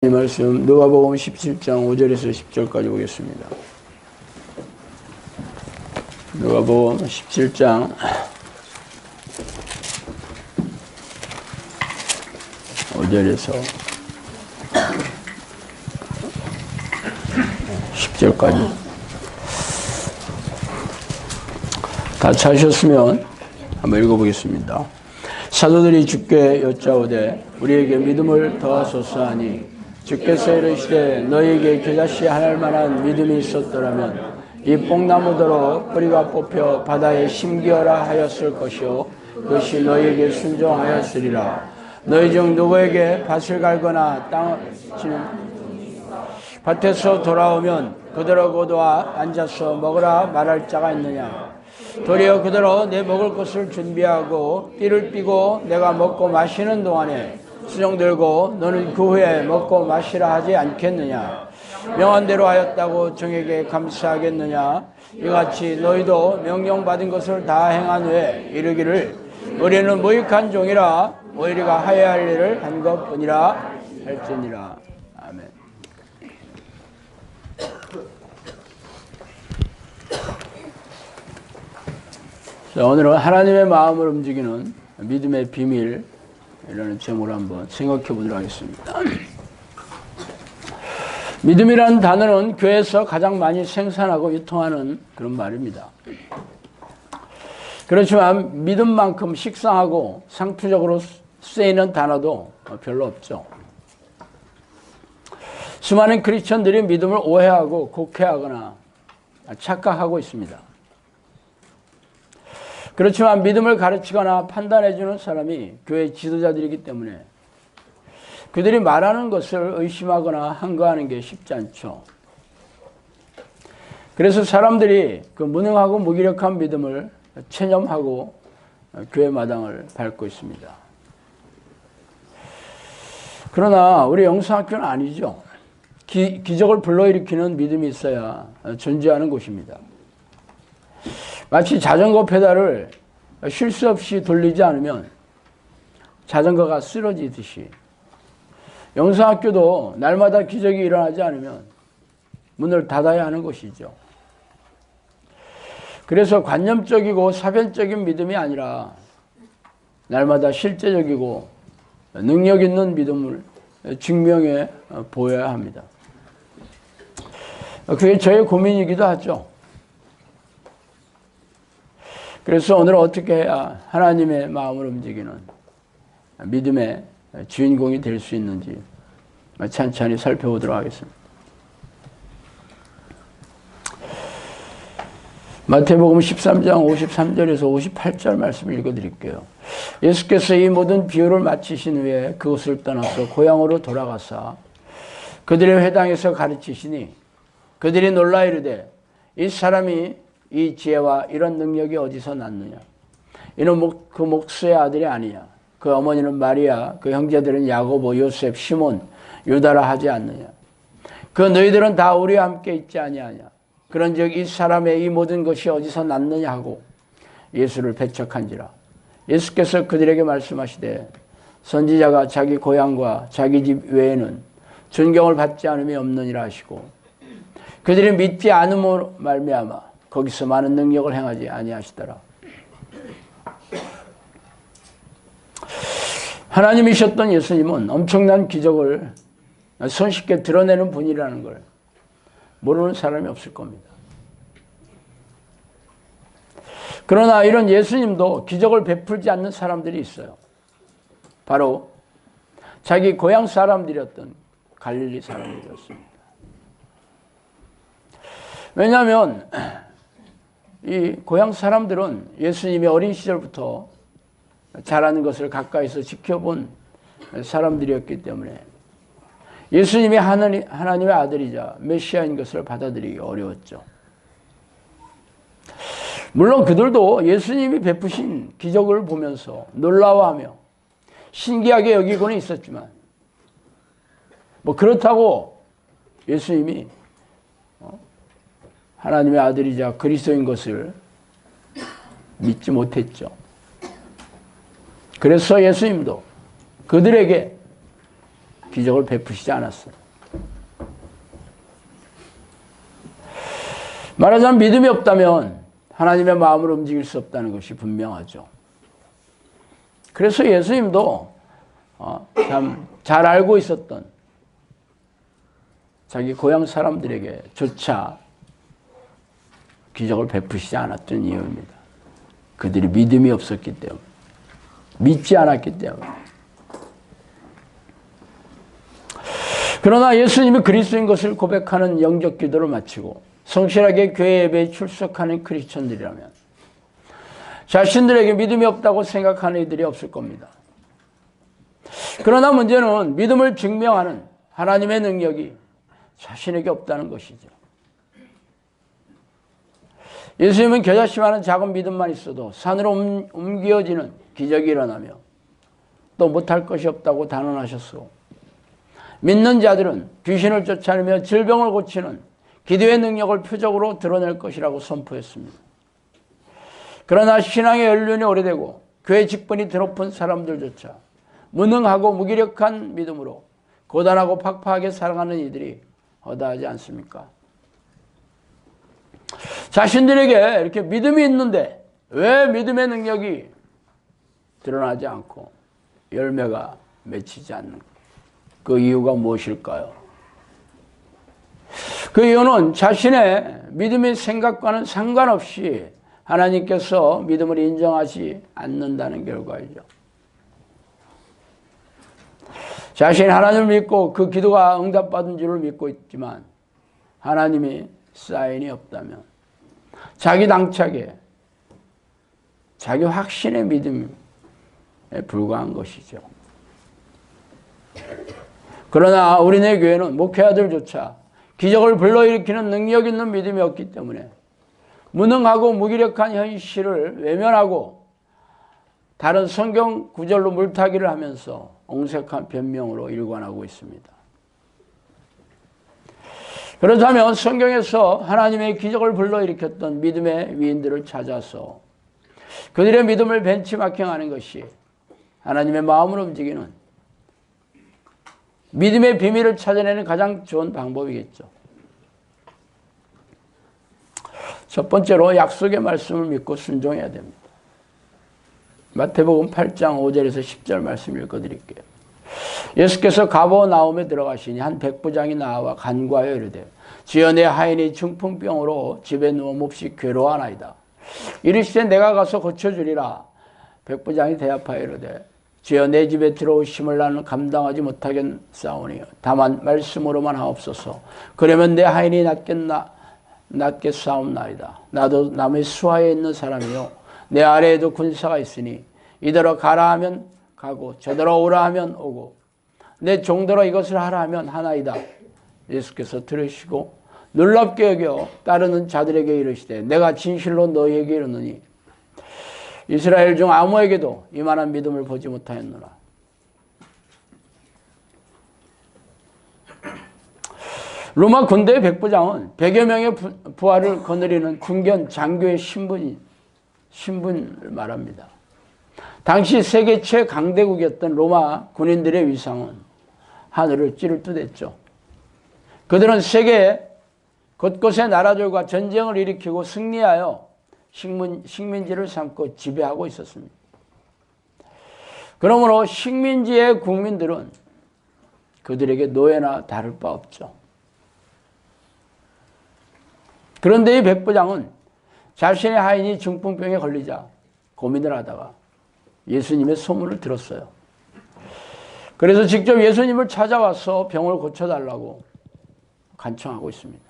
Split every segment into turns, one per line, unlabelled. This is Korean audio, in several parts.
이 말씀 누가복음 17장 5절에서 10절까지 보겠습니다. 누가복음 17장 5절에서 10절까지 다 찾으셨으면 한번 읽어보겠습니다. 사도들이 주께 여짜오되 우리에게 믿음을 더하소서 하니 주께서 이르시되 너희에게 겨자씨 하나일 만한 믿음이 있었더라면 이 뽕나무더러 뿌리가 뽑혀 바다에 심기어라 하였을 것이요 그것이 너희에게 순종하였으리라. 너희 중 누구에게 밭을 갈거나 땅을 치는 밭에서 돌아오면 그대로 고도와 앉아서 먹으라 말할 자가 있느냐. 도리어 그대로 내 먹을 것을 준비하고 띠를 띠고 내가 먹고 마시는 동안에 수종들고 너는 그 후에 먹고 마시라 하지 않겠느냐. 명한대로 하였다고 종에게 감사하겠느냐. 이같이 너희도 명령받은 것을 다 행한 후에 이르기를 우리는 무익한 종이라 우리가 하여야 할 일을 한 것뿐이라 할지니라. 아멘. 자, 오늘은 하나님의 마음을 움직이는 믿음의 비밀 이라는 제목으로 한번 생각해 보도록 하겠습니다. 믿음이라는 단어는 교회에서 가장 많이 생산하고 유통하는 그런 말입니다. 그렇지만 믿음만큼 식상하고 상투적으로 쓰이는 단어도 별로 없죠. 수많은 크리스천들이 믿음을 오해하고 곡해하거나 착각하고 있습니다. 그렇지만 믿음을 가르치거나 판단해주는 사람이 교회 지도자들이기 때문에 그들이 말하는 것을 의심하거나 항거하는 게 쉽지 않죠. 그래서 사람들이 그 무능하고 무기력한 믿음을 체념하고 교회 마당을 밟고 있습니다. 그러나 우리 영성학교는 아니죠. 기적을 불러일으키는 믿음이 있어야 존재하는 곳입니다. 마치 자전거 페달을 쉴 수 없이 돌리지 않으면 자전거가 쓰러지듯이 영성학교도 날마다 기적이 일어나지 않으면 문을 닫아야 하는 것이죠. 그래서 관념적이고 사변적인 믿음이 아니라 날마다 실제적이고 능력 있는 믿음을 증명해 보여야 합니다. 그게 저의 고민이기도 하죠. 그래서 오늘 어떻게 해야 하나님의 마음을 움직이는 믿음의 주인공이 될 수 있는지 찬찬히 살펴보도록 하겠습니다. 마태복음 13장 53절에서 58절 말씀을 읽어드릴게요. 예수께서 이 모든 비유를 마치신 후에 그곳을 떠나서 고향으로 돌아가사 그들의 회당에서 가르치시니 그들이 놀라 이르되 이 사람이 이 지혜와 이런 능력이 어디서 났느냐. 이는 그 목수의 아들이 아니냐. 그 어머니는 마리아, 그 형제들은 야고보, 요셉, 시몬, 유다라 하지 않느냐. 그 너희들은 다 우리와 함께 있지 아니하냐. 그런즉 이 사람의 이 모든 것이 어디서 났느냐 하고 예수를 배척한지라. 예수께서 그들에게 말씀하시되 선지자가 자기 고향과 자기 집 외에는 존경을 받지 않음이 없느니라 하시고 그들이 믿지 않음으로 말미암아 거기서 많은 능력을 행하지 아니하시더라. 하나님이셨던 예수님은 엄청난 기적을 손쉽게 드러내는 분이라는 걸 모르는 사람이 없을 겁니다. 그러나 이런 예수님도 기적을 베풀지 않는 사람들이 있어요. 바로 자기 고향 사람들이었던 갈릴리 사람들이었습니다. 왜냐하면 이 고향 사람들은 예수님이 어린 시절부터 자라는 것을 가까이서 지켜본 사람들이었기 때문에 예수님이 하나님의 아들이자 메시아인 것을 받아들이기 어려웠죠. 물론 그들도 예수님이 베푸신 기적을 보면서 놀라워하며 신기하게 여기고는 있었지만 그렇다고 예수님이 하나님의 아들이자 그리스도인 것을 믿지 못했죠. 그래서 예수님도 그들에게 기적을 베푸시지 않았어요. 말하자면 믿음이 없다면 하나님의 마음을 움직일 수 없다는 것이 분명하죠. 그래서 예수님도 참 잘 알고 있었던 자기 고향 사람들에게 조차 기적을 베푸시지 않았던 이유입니다. 그들이 믿음이 없었기 때문에, 믿지 않았기 때문에. 그러나 예수님이 그리스도인 것을 고백하는 영적 기도를 마치고 성실하게 교회 예배에 출석하는 크리스천들이라면 자신들에게 믿음이 없다고 생각하는 이들이 없을 겁니다. 그러나 문제는 믿음을 증명하는 하나님의 능력이 자신에게 없다는 것이죠. 예수님은 겨자씨만한 작은 믿음만 있어도 산으로 옮겨지는 기적이 일어나며 또 못할 것이 없다고 단언하셨고, 믿는 자들은 귀신을 쫓아내며 질병을 고치는 기도의 능력을 표적으로 드러낼 것이라고 선포했습니다. 그러나 신앙의 연륜이 오래되고 교회 직분이 드높은 사람들조차 무능하고 무기력한 믿음으로 고단하고 팍팍하게 살아가는 이들이 허다하지 않습니까? 자신들에게 이렇게 믿음이 있는데 왜 믿음의 능력이 드러나지 않고 열매가 맺히지 않는 그 이유가 무엇일까요? 그 이유는 자신의 믿음의 생각과는 상관없이 하나님께서 믿음을 인정하지 않는다는 결과이죠. 자신이 하나님을 믿고 그 기도가 응답받은 줄을 믿고 있지만 하나님이 사인이 없다면 자기 당착에 자기 확신의 믿음에 불과한 것이죠. 그러나 우리네 교회는 목회자들조차 기적을 불러일으키는 능력 있는 믿음이 없기 때문에 무능하고 무기력한 현실을 외면하고 다른 성경 구절로 물타기를 하면서 옹색한 변명으로 일관하고 있습니다. 그렇다면 성경에서 하나님의 기적을 불러일으켰던 믿음의 위인들을 찾아서 그들의 믿음을 벤치마킹하는 것이 하나님의 마음을 움직이는 믿음의 비밀을 찾아내는 가장 좋은 방법이겠죠. 첫 번째로 약속의 말씀을 믿고 순종해야 됩니다. 마태복음 8장 5절에서 10절 말씀 읽어드릴게요. 예수께서 가버나움에 들어가시니 한 백부장이 나와 간구하여 이르되 주여 내 하인이 중풍병으로 집에 누워 몹시 괴로워하나이다. 이르시되 내가 가서 고쳐주리라. 백부장이 대답하여 이르되 주여 내 집에 들어오심을 나는 감당하지 못하겠사오니 다만 말씀으로만 하옵소서. 그러면 내 하인이 낫겠사옵나이다. 나도 남의 수하에 있는 사람이요 내 아래에도 군사가 있으니 이더러 가라 하면 가고 저더러 오라 하면 오고 내 종더러 이것을 하라 하면 하나이다. 예수께서 들으시고 놀랍게 여겨 따르는 자들에게 이르시되 내가 진실로 너희에게 이르노니 이스라엘 중 아무에게도 이만한 믿음을 보지 못하였노라. 로마 군대의 백부장은 100여 명의 부하를 거느리는 군견 장교의 신분을 말합니다. 당시 세계 최강대국이었던 로마 군인들의 위상은 하늘을 찌를 듯 했죠. 그들은 세계 곳곳의 나라들과 전쟁을 일으키고 승리하여 식민지를 삼고 지배하고 있었습니다. 그러므로 식민지의 국민들은 그들에게 노예나 다를 바 없죠. 그런데 이 백부장은 자신의 하인이 중풍병에 걸리자 고민을 하다가 예수님의 소문을 들었어요. 그래서 직접 예수님을 찾아와서 병을 고쳐달라고 간청하고 있습니다.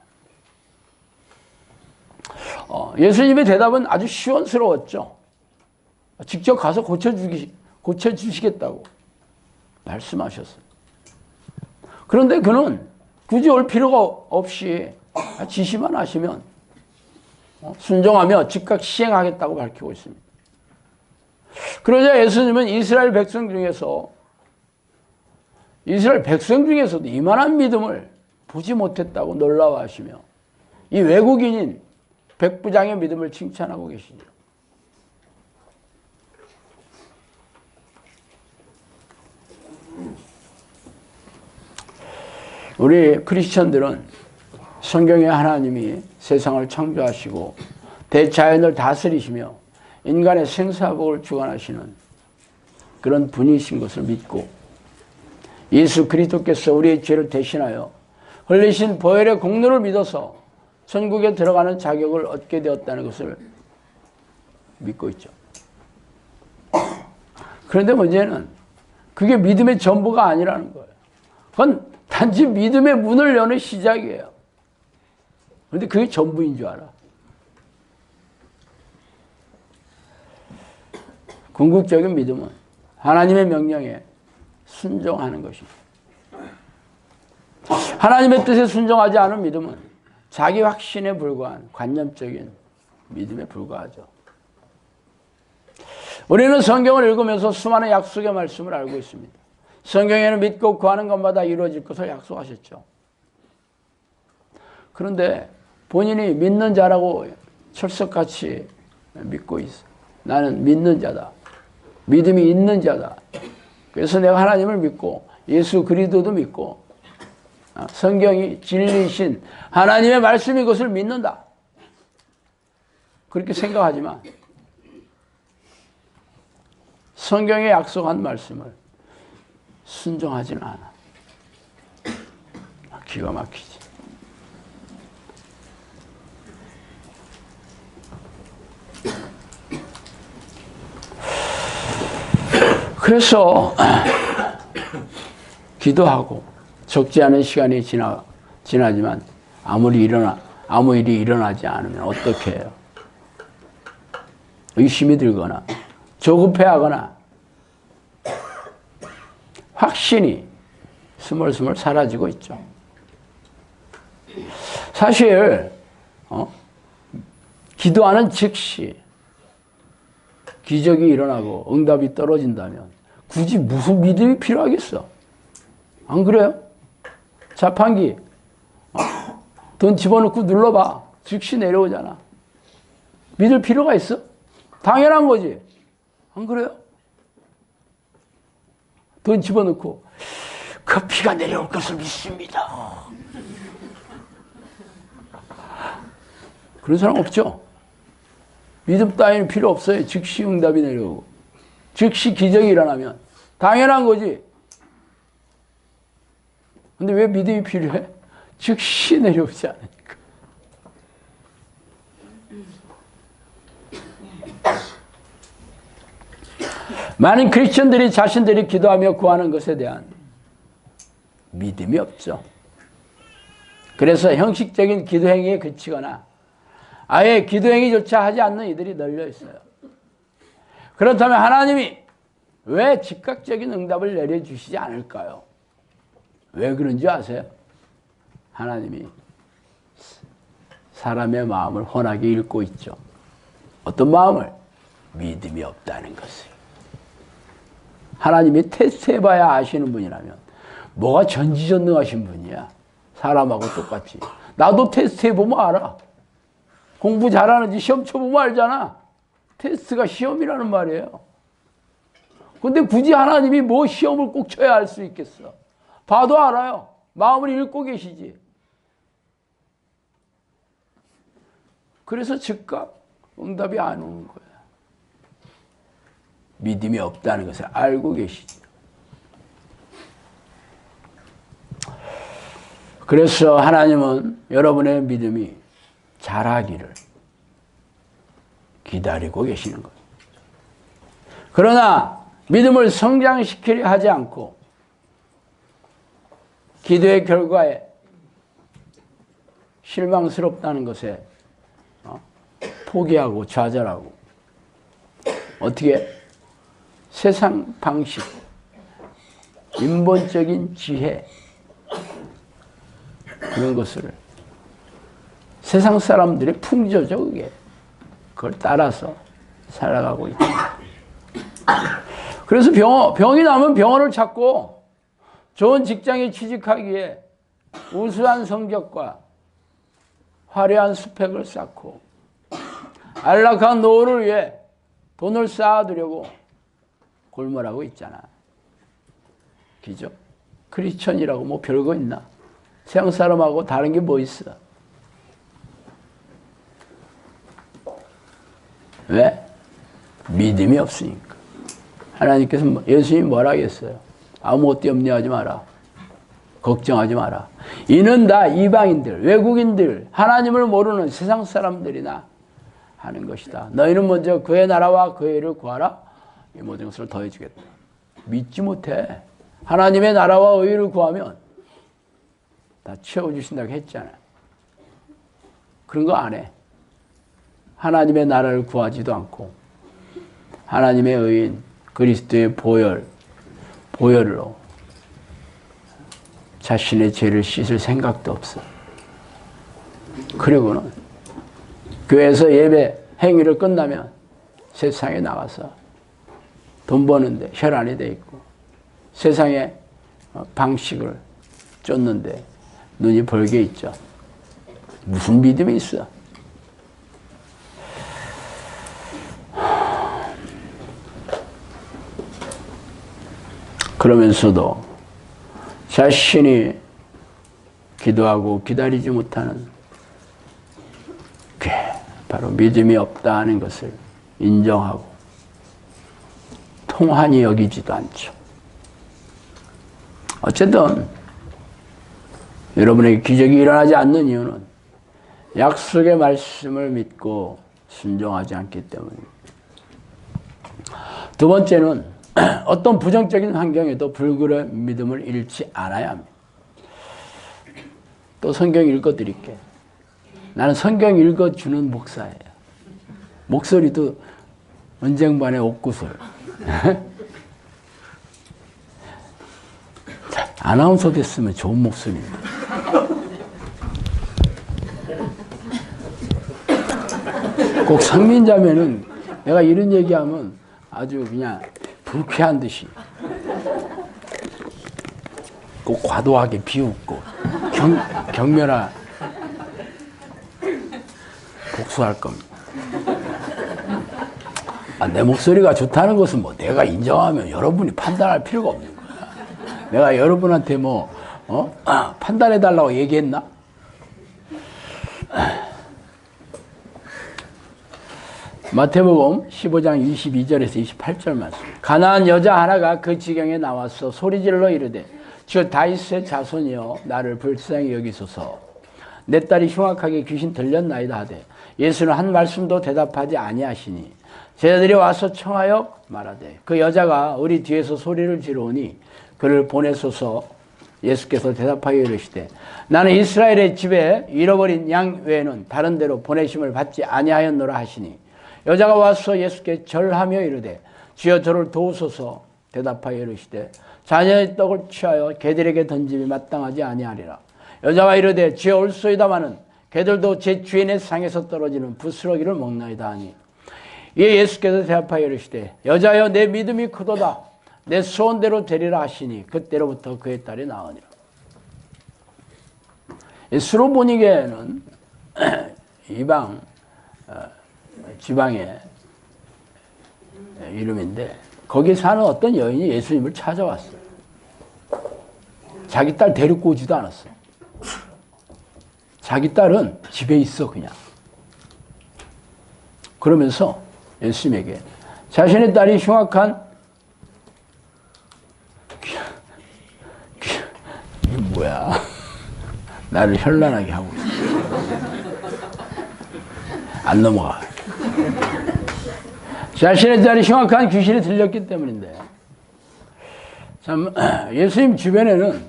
예수님의 대답은 아주 시원스러웠죠. 직접 가서 고쳐주시겠다고 말씀하셨어요. 그런데 그는 굳이 올 필요가 없이 지시만 하시면 순종하며 즉각 시행하겠다고 밝히고 있습니다. 그러자 예수님은 이스라엘 백성 중에서도 이만한 믿음을 보지 못했다고 놀라워하시며 이 외국인인 백부장의 믿음을 칭찬하고 계시죠. 우리 크리스천들은 성경에 하나님이 세상을 창조하시고 대자연을 다스리시며 인간의 생사복을 주관하시는 그런 분이신 것을 믿고 예수 그리스도께서 우리의 죄를 대신하여 흘리신 보혈의 공로를 믿어서 천국에 들어가는 자격을 얻게 되었다는 것을 믿고 있죠. 그런데 문제는 그게 믿음의 전부가 아니라는 거예요. 그건 단지 믿음의 문을 여는 시작이에요. 그런데 그게 전부인 줄 알아. 궁극적인 믿음은 하나님의 명령에 순종하는 것입니다. 하나님의 뜻에 순종하지 않은 믿음은 자기 확신에 불과한 관념적인 믿음에 불과하죠. 우리는 성경을 읽으면서 수많은 약속의 말씀을 알고 있습니다. 성경에는 믿고 구하는 것마다 이루어질 것을 약속하셨죠. 그런데 본인이 믿는 자라고 철석같이 믿고 있어. 나는 믿는 자다. 믿음이 있는 자다. 그래서 내가 하나님을 믿고 예수 그리스도도 믿고 성경이 진리신 하나님의 말씀인 것을 믿는다. 그렇게 생각하지만 성경에 약속한 말씀을 순종하지는 않아. 기가 막히지. 그래서 기도하고 적지 않은 시간이 지나지만 아무 일이 일어나지 않으면 어떻게 해요? 의심이 들거나 조급해하거나 확신이 스멀스멀 사라지고 있죠. 사실 기도하는 즉시 기적이 일어나고 응답이 떨어진다면 굳이 무슨 믿음이 필요하겠어? 안 그래요? 자판기 돈 집어넣고 눌러봐. 즉시 내려오잖아. 믿을 필요가 있어? 당연한 거지. 안 그래요? 돈 집어넣고 커피가 내려올 것을 믿습니다. 그런 사람 없죠? 믿음 따위는 필요 없어요. 즉시 응답이 내려오고 즉시 기적이 일어나면 당연한 거지. 근데 왜 믿음이 필요해? 즉시 내려오지 않으니까. 많은 크리스천들이 자신들이 기도하며 구하는 것에 대한 믿음이 없죠. 그래서 형식적인 기도행위에 그치거나 아예 기도행위조차 하지 않는 이들이 널려 있어요. 그렇다면 하나님이 왜 즉각적인 응답을 내려주시지 않을까요? 왜 그런지 아세요? 하나님이 사람의 마음을 훤하게 읽고 있죠. 어떤 마음을? 믿음이 없다는 것을. 하나님이 테스트해봐야 아시는 분이라면 뭐가 전지전능하신 분이야. 사람하고 똑같이. 나도 테스트해보면 알아. 공부 잘하는지 시험 쳐보면 알잖아. 테스트가 시험이라는 말이에요. 근데 굳이 하나님이 뭐 시험을 꼭 쳐야 알 수 있겠어. 봐도 알아요. 마음을 읽고 계시지. 그래서 즉각 응답이 안 오는 거야. 믿음이 없다는 것을 알고 계시죠. 그래서 하나님은 여러분의 믿음이 자라기를 기다리고 계시는 거예요. 그러나 믿음을 성장시키려 하지 않고 기도의 결과에 실망스럽다는 것에 포기하고 좌절하고 어떻게 세상 방식, 인본적인 지혜 그런 것을 세상 사람들의 풍조죠. 그게 그걸 따라서 살아가고 있다. 그래서 병이 나면 병원을 찾고 좋은 직장에 취직하기 위해 우수한 성적과 화려한 스펙을 쌓고 안락한 노후를 위해 돈을 쌓아두려고 골몰하고 있잖아. 그죠? 크리스천이라고 뭐 별거 있나? 서양 사람하고 다른 게 뭐 있어? 왜? 믿음이 없으니까. 하나님께서 예수님이 뭐라 하겠어요? 아무것도 염려하지 마라. 걱정하지 마라. 이는 다 이방인들, 외국인들, 하나님을 모르는 세상 사람들이나 하는 것이다. 너희는 먼저 그의 나라와 그의 의를 구하라. 이 모든 것을 더해주겠다. 믿지 못해. 하나님의 나라와 의를 구하면 다 채워주신다고 했잖아. 그런 거 안 해. 하나님의 나라를 구하지도 않고 하나님의 의인 그리스도의 보혈로 자신의 죄를 씻을 생각도 없어. 그리고는 교회에서 예배 행위를 끝나면 세상에 나가서 돈 버는데 혈안이 돼 있고 세상의 방식을 쫓는데 눈이 벌게 있죠. 무슨 믿음이 있어? 그러면서도 자신이 기도하고 기다리지 못하는 게 바로 믿음이 없다는 것을 인정하고 통한히 여기지도 않죠. 어쨌든 여러분에게 기적이 일어나지 않는 이유는 약속의 말씀을 믿고 순종하지 않기 때문입니다. 두 번째는 어떤 부정적인 환경에도 불굴의 믿음을 잃지 않아야 합니다. 또 성경 읽어드릴게. 나는 성경 읽어주는 목사예요. 목소리도 언쟁반의 옥구슬. 아나운서 됐으면 좋은 목소리인데. 꼭 상민자면은 내가 이런 얘기하면 아주 그냥 불쾌한 듯이 꼭 과도하게 비웃고 경멸하 복수할 겁니다. 내 목소리가 좋다는 것은 뭐 내가 인정하면 여러분이 판단할 필요가 없는 거야. 내가 여러분한테 판단해달라고 얘기했나? 마태복음 15장 22절에서 28절 말씀. 가나안 여자 하나가 그 지경에 나와서 소리질러 이르되 주 다윗의 자손이여 나를 불쌍히 여기소서. 내 딸이 흉악하게 귀신 들렸나이다 하되 예수는 한 말씀도 대답하지 아니하시니 제자들이 와서 청하여 말하되 그 여자가 우리 뒤에서 소리를 지르오니 그를 보내소서. 예수께서 대답하여 이르시되 나는 이스라엘의 집에 잃어버린 양 외에는 다른 데로 보내심을 받지 아니하였노라 하시니 여자가 와서 예수께 절하며 이르되 주여 저를 도우소서. 대답하여 이르시되 자녀의 떡을 취하여 개들에게 던짐이 마땅하지 아니하리라. 여자가 이르되 주여 올소이다마는 개들도 제 주인의 상에서 떨어지는 부스러기를 먹나이다 하니 이에 예수께서 대답하여 이르시되 여자여 내 믿음이 크도다. 내 소원대로 되리라 하시니 그때로부터 그의 딸이 나으니라. 스로보니게는 이방 지방의 이름인데 거기 사는 어떤 여인이 예수님을 찾아왔어요. 자기 딸 데리고 오지도 않았어요. 자기 딸은 집에 있어 그냥. 그러면서 예수님에게 자신의 딸이 흉악한 이게 뭐야? 나를 현란하게 하고 있어. 안 넘어가. 자신의 딸이 흉악한 귀신이 들렸기 때문인데 참 예수님 주변에는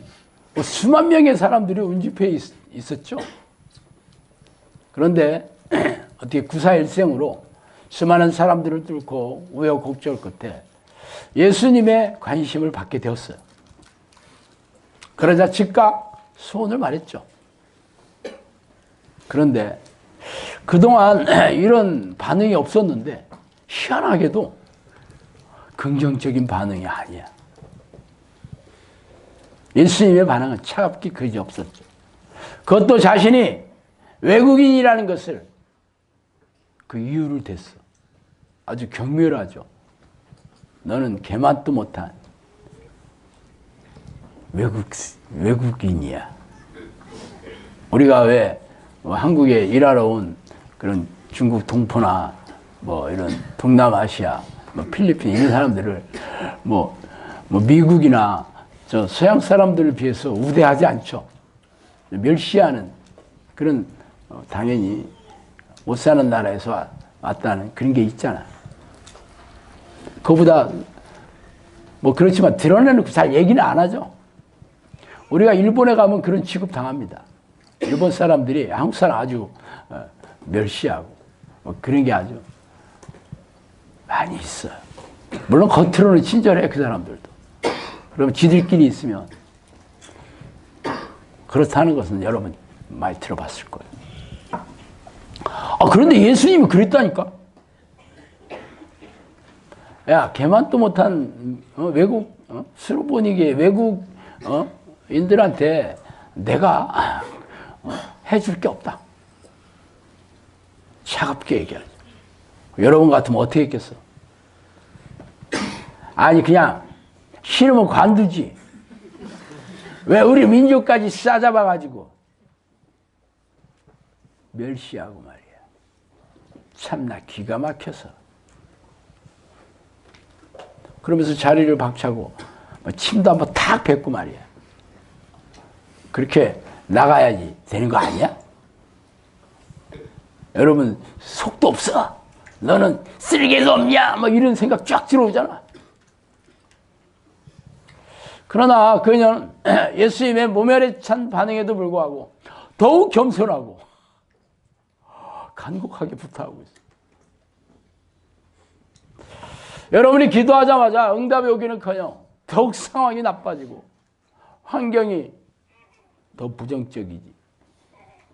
수만 명의 사람들이 운집해 있었죠. 그런데 어떻게 구사일생으로 수많은 사람들을 뚫고 우여곡절 끝에 예수님의 관심을 받게 되었어요. 그러자 즉각 소원을 말했죠. 그런데 그동안 이런 반응이 없었는데 희한하게도 긍정적인 반응이 아니야. 예수님의 반응은 차갑게 그지 없었죠. 그것도 자신이 외국인이라는 것을 그 이유를 댔어. 아주 경멸하죠. 너는 개맛도 못한 외국인이야. 우리가 왜 한국에 일하러 온 그런 중국 동포나 뭐 이런 동남아시아, 뭐 필리핀 이런 사람들을 뭐 미국이나 저 서양 사람들에 비해서 우대하지 않죠. 멸시하는 그런 당연히 못 사는 나라에서 왔다는 그런 게 있잖아. 그거보다 뭐 그렇지만 드러내놓고 잘 얘기는 안 하죠. 우리가 일본에 가면 그런 취급 당합니다. 일본 사람들이 한국 사람 아주 멸시하고 뭐 그런 게 아주 많이 있어요. 물론 겉으로는 친절해 그 사람들도. 그러면 지들끼리 있으면 그렇다는 것은 여러분 많이 들어봤을 거예요. 그런데 예수님이 그랬다니까. 야, 걔만 또 못한 외국 스로보니게 외국인들한테 내가 해줄 게 없다. 차갑게 얘기하죠. 여러분 같으면 어떻게 했겠어? 아니 그냥 싫으면 관두지. 왜 우리 민족까지 싸잡아가지고 멸시하고 말이야. 참나 기가 막혀서. 그러면서 자리를 박차고 침도 한번 탁 뱉고 말이야. 그렇게 나가야지 되는 거 아니야? 여러분 속도 없어. 너는 쓸개도 없냐? 뭐 이런 생각 쫙 들어오잖아. 그러나 그녀는 예수님의 모멸에 찬 반응에도 불구하고 더욱 겸손하고 간곡하게 부탁하고 있어요. 여러분이 기도하자마자 응답이 오기는커녕 더욱 상황이 나빠지고 환경이 더 부정적이지.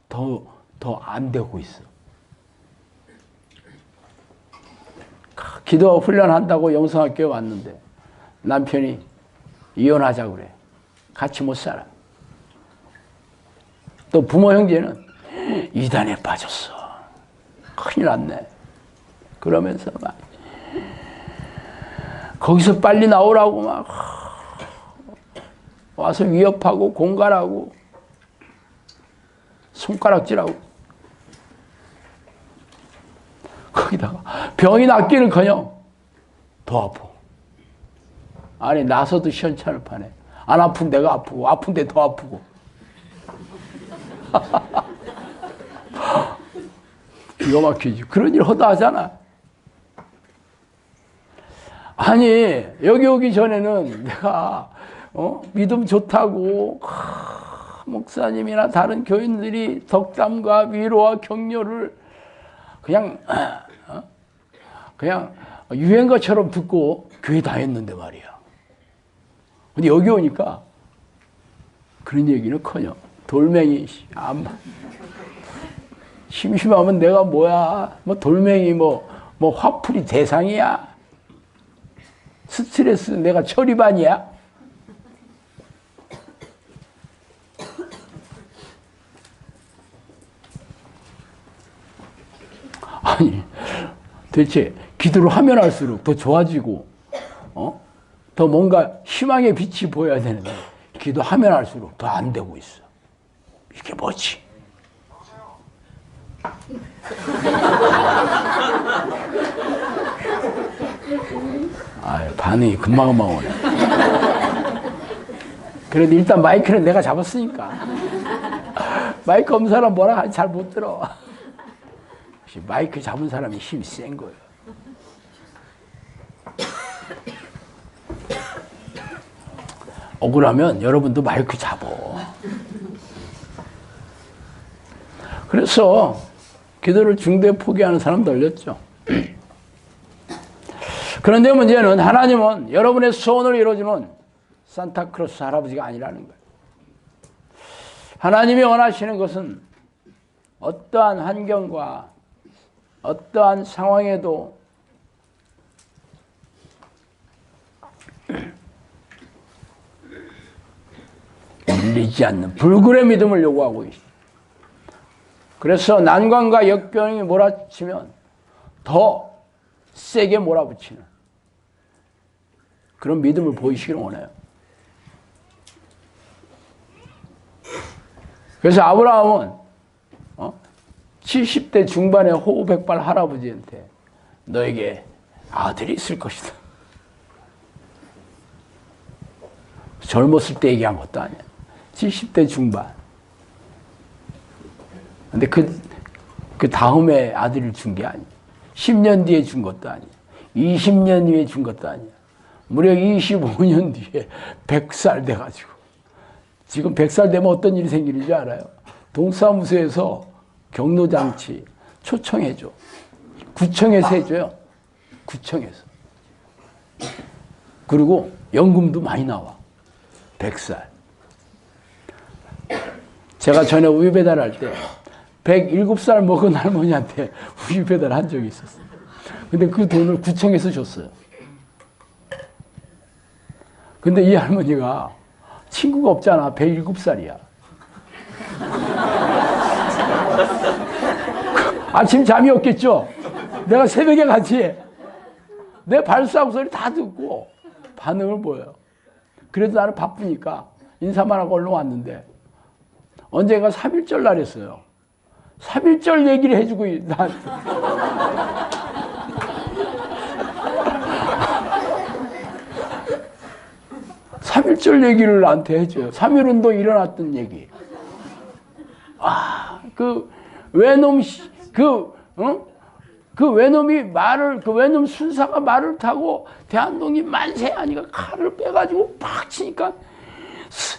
더 안 되고 있어. 기도 훈련한다고 영성학교에 왔는데 남편이 이혼하자고 그래. 같이 못 살아. 또 부모 형제는 이단에 빠졌어. 큰일 났네. 그러면서 막 거기서 빨리 나오라고 막 와서 위협하고 공갈하고 손가락질하고 거기다가 병이 낫기는커녕 더 아파. 아니 나서도 시원찮을 판에 안 아픈 데가 아프고 아픈 데 더 아프고 기가 막히지. 그런 일 허다하잖아. 아니 여기 오기 전에는 내가 믿음 좋다고 목사님이나 다른 교인들이 덕담과 위로와 격려를 그냥 유행가처럼 듣고 교회 다녔는데 말이야. 근데 여기 오니까 그런 얘기는커녕 돌멩이 심심하면 내가 뭐야? 뭐 돌멩이 뭐 화풀이 대상이야? 스트레스 내가 처리반이야? 아니 대체 기도를 하면 할수록 더 좋아지고 더 뭔가 희망의 빛이 보여야 되는데 기도하면 할수록 더 안 되고 있어. 이게 뭐지? 반응이 금방금방 오네. 그래도 일단 마이크는 내가 잡았으니까. 마이크 없는 사람 뭐라 하지 잘 못 들어. 마이크 잡은 사람이 힘이 센 거예요. 억울하면 여러분도 마이크 잡어. 그래서 기도를 중도에 포기하는 사람도 올렸죠. 그런데 문제는 하나님은 여러분의 소원을 이루어주는 산타크로스 할아버지가 아니라는 거예요. 하나님이 원하시는 것은 어떠한 환경과 어떠한 상황에도 밀리지 않는 불굴의 믿음을 요구하고 있습니다. 그래서 난관과 역경이 몰아치면 더 세게 몰아붙이는 그런 믿음을 보이시기를 원해요. 그래서 아브라함은 70대 중반의 호백발 할아버지한테 너에게 아들이 있을 것이다. 젊었을 때 얘기한 것도 아니야. 70대 중반. 근데 그 다음에 아들을 준 게 아니야. 10년 뒤에 준 것도 아니야. 20년 뒤에 준 것도 아니야. 무려 25년 뒤에 100살 돼가지고. 지금 100살 되면 어떤 일이 생기는 줄 알아요? 동사무소에서 경로장치 초청해줘. 구청에서 해줘요. 구청에서. 그리고 연금도 많이 나와. 100살. 제가 전에 우유 배달할 때 107살 먹은 할머니한테 우유 배달한 적이 있었어요. 근데 그 돈을 구청에서 줬어요. 근데 이 할머니가 친구가 없잖아. 107살이야. 아침 잠이 없겠죠? 내가 새벽에 같이 내 발사하고 소리 다 듣고 반응을 보여요. 그래도 나는 바쁘니까 인사만 하고 얼른 왔는데 언젠가 3.1절 날이었어요. 3.1절 얘기를 해주고 나한테. 3.1절 얘기를 나한테 해줘요. 3.1운동 일어났던 얘기. 그 외놈, 그 외놈이 그 외놈 순사가 말을 타고 대한독립 만세 하니까 칼을 빼가지고 팍 치니까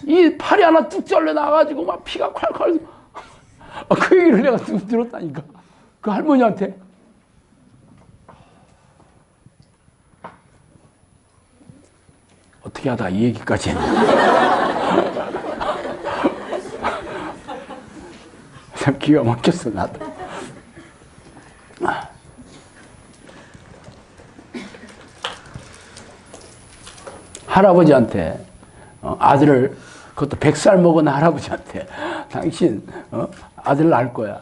이 팔이 하나 뚝 잘려 나가지고 막 피가 콸콸. 그 얘기를 내가 들었다니까. 그 할머니한테. 어떻게 하다 이 얘기까지 했나. 참 기가 막혔어, 나도. 할아버지한테 아들을, 그것도 100살 먹은 할아버지한테 당신 아들 낳을 거야.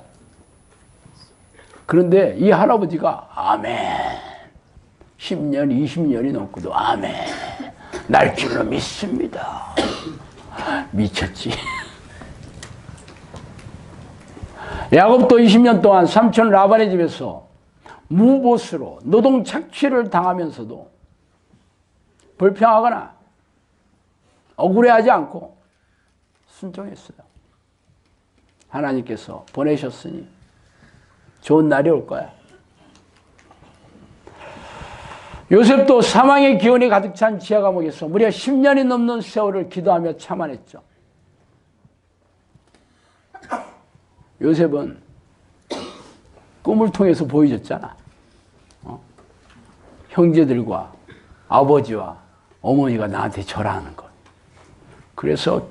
그런데 이 할아버지가 아멘. 10년, 20년이 넘고도 아멘. 날 줄로 믿습니다. 미쳤지. 야곱도 20년 동안 삼촌 라반의 집에서 무보수로 노동 착취를 당하면서도 불평하거나 억울해하지 않고 순종했어요. 하나님께서 보내셨으니 좋은 날이 올 거야. 요셉도 사망의 기운이 가득 찬 지하 감옥에서 무려 10년이 넘는 세월을 기도하며 참아냈죠. 요셉은 꿈을 통해서 보여줬잖아. 형제들과 아버지와 어머니가 나한테 절하는 것. 그래서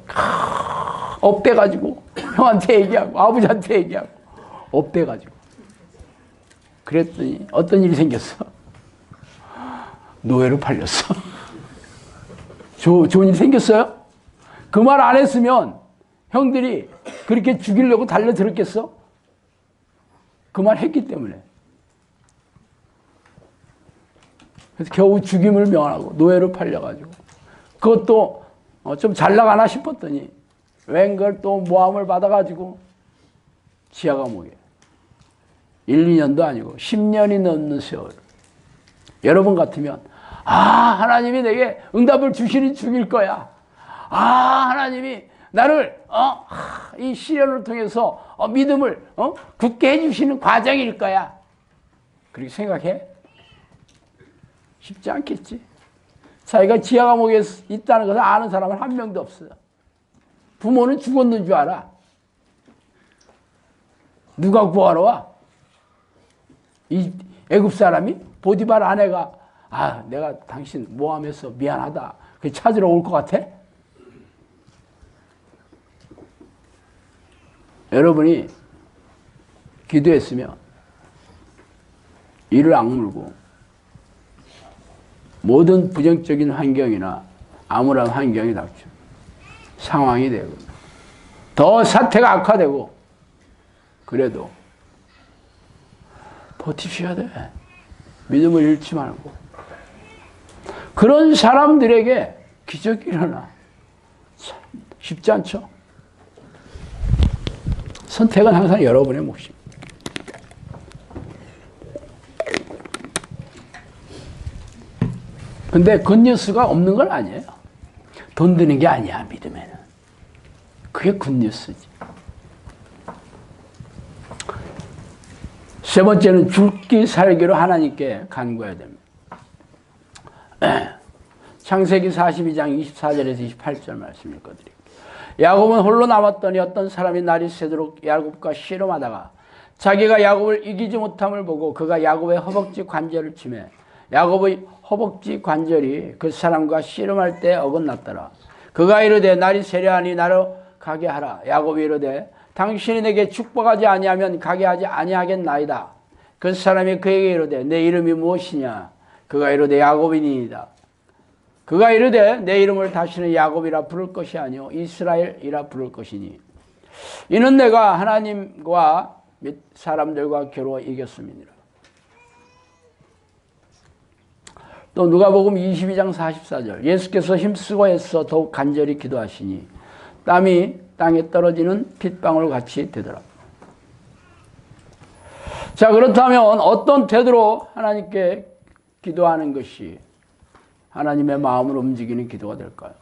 업돼가지고 형한테 얘기하고 아버지한테 얘기하고 업돼가지고 그랬더니 어떤 일이 생겼어? 노예로 팔렸어. 좋은 일 생겼어요? 그 말 안 했으면 형들이 그렇게 죽이려고 달려들었겠어? 그 말 했기 때문에. 그래서 겨우 죽임을 명하고 노예로 팔려가지고 그것도 좀 잘 나가나 싶었더니 웬걸 또 모함을 받아가지고 지하 감옥에 1, 2년도 아니고 10년이 넘는 세월. 여러분 같으면 하나님이 내게 응답을 주시니 죽일 거야. 하나님이 나를 이 시련을 통해서 믿음을 굳게 해주시는 과정일 거야. 그렇게 생각해? 쉽지 않겠지. 자기가 지하 감옥에 있다는 것을 아는 사람은 한 명도 없어요. 부모는 죽었는 줄 알아. 누가 구하러 와? 이 애굽 사람이? 보디발 아내가 내가 당신 모함해서 미안하다. 그 찾으러 올 것 같아? 여러분이 기도했으면 이를 악물고 모든 부정적인 환경이나 암울한 환경이 닥쳐 상황이 되고 더 사태가 악화되고 그래도 버티셔야 돼. 믿음을 잃지 말고. 그런 사람들에게 기적이 일어나. 쉽지 않죠? 선택은 항상 여러분의 몫입니다. 근데 굿뉴스가 없는 건 아니에요. 돈 드는 게 아니야, 믿음에는. 그게 굿뉴스지. 세 번째는 죽기 살기로 하나님께 간구해야 됩니다. 창세기 42장 24절에서 28절 말씀 읽어드릴게요. 야곱은 홀로 남았더니 어떤 사람이 날이 새도록 야곱과 씨름하다가 자기가 야곱을 이기지 못함을 보고 그가 야곱의 허벅지 관절을 치매 야곱의 허벅지 관절이 그 사람과 씨름할 때 어긋났더라. 그가 이르되 날이 세려하니 나로 가게 하라. 야곱이 이르되 당신이 내게 축복하지 아니하면 가게 하지 아니하겠나이다. 그 사람이 그에게 이르되 내 이름이 무엇이냐. 그가 이르되 야곱이니이다. 그가 이르되 내 이름을 다시는 야곱이라 부를 것이 아니요 이스라엘이라 부를 것이니 이는 내가 하나님과 및 사람들과 겨루어 이겼음이니라. 또 누가복음 22장 44절 예수께서 힘쓰고 애써 더욱 간절히 기도하시니 땀이 땅에 떨어지는 핏방울 같이 되더라. 자, 그렇다면 어떤 태도로 하나님께 기도하는 것이 하나님의 마음을 움직이는 기도가 될까요?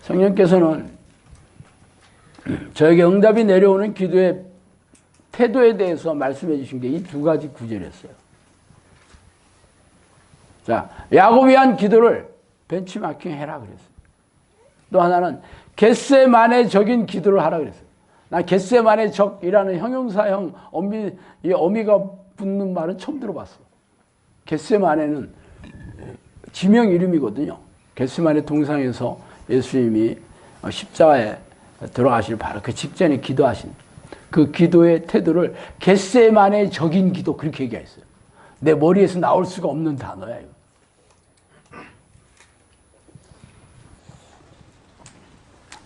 성령께서는 저에게 응답이 내려오는 기도의 태도에 대해서 말씀해 주신 게 이 두 가지 구절이었어요. 자, 야곱이 한 기도를 벤치마킹 해라 그랬어요. 또 하나는 겟세만의 적인 기도를 하라 그랬어요. 나 겟세만의 적이라는 형용사형 어미가 붙는 말은 처음 들어봤어. 겟세만에는 지명 이름이거든요. 겟세만의 동상에서 예수님이 십자가에 들어가실 바로 그 직전에 기도하신 그 기도의 태도를 겟세만의 적인 기도 그렇게 얘기했어요. 내 머리에서 나올 수가 없는 단어야 이거.